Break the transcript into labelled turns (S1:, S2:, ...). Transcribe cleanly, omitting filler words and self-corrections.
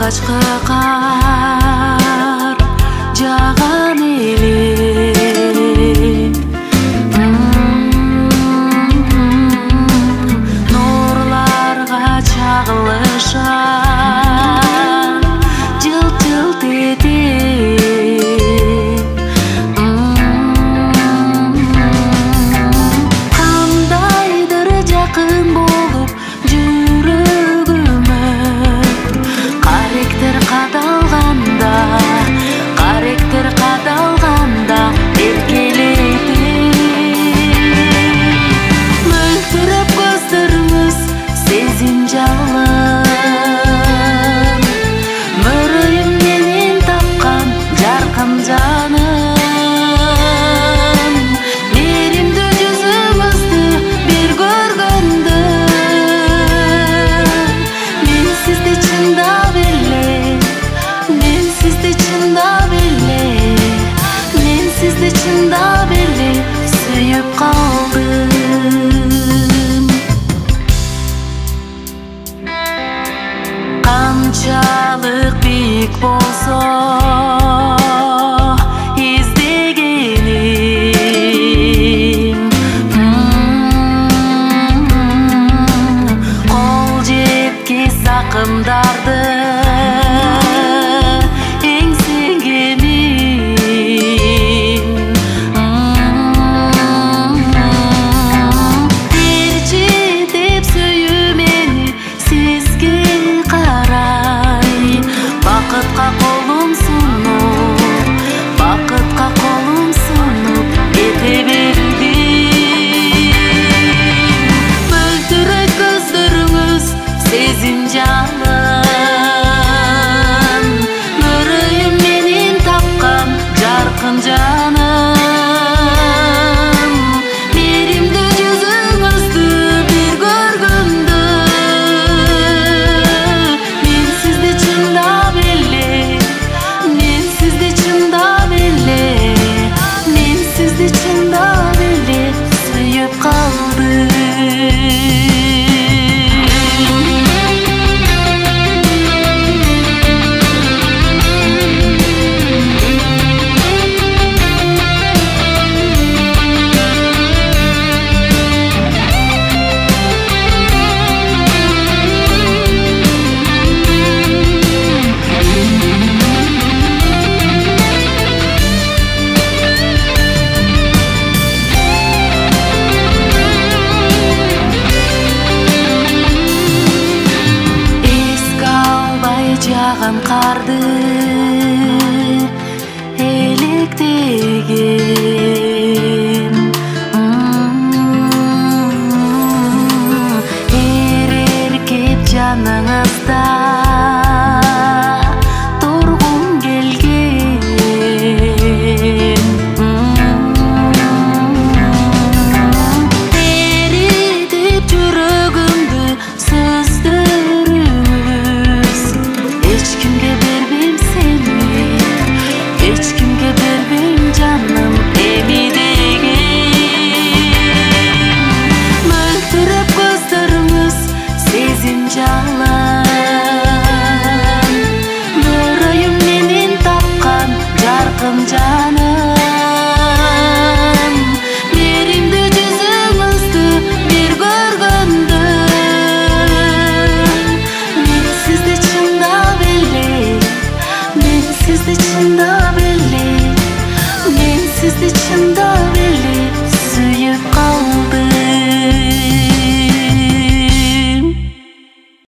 S1: алгачкы кар жааган элем нурларга чагылыша жылт-жылт этип кандайдыр жакын болуп жүрөгүмө каректер кадалганда эркелетип мөлтүрөп көздөрүңүз сезим жалын мөрөйүм менен тапкан жаркын жаным мээримдүү жүзүңүздү бир көргөндө мен сизди чындап эле сүйүп калдым канчалык бийик болсо издегеним кол жеткис акымдарды бакытка колум сунуп кете бердим мөлтүрөйт көздөрүңүз сезим жалын мөрөйүм менен тапкан жаркын жаным мээримдүү жүзүңүздү бир көргөндө мен сизди чындап эле сүйүп калдым жааган карды электеген эркеп жаныңызда тургум келген эритип жүрөгүмдү сөздөрүңүз эч кимге бербейм жаным эми деген мөлтүрөп көздөрүңүз сезим жалын мөрөйүм менен тапкан жаркын жаным мээримдүү жүзүңүздү бир көргөндө мен сизди чындап эле сүйүп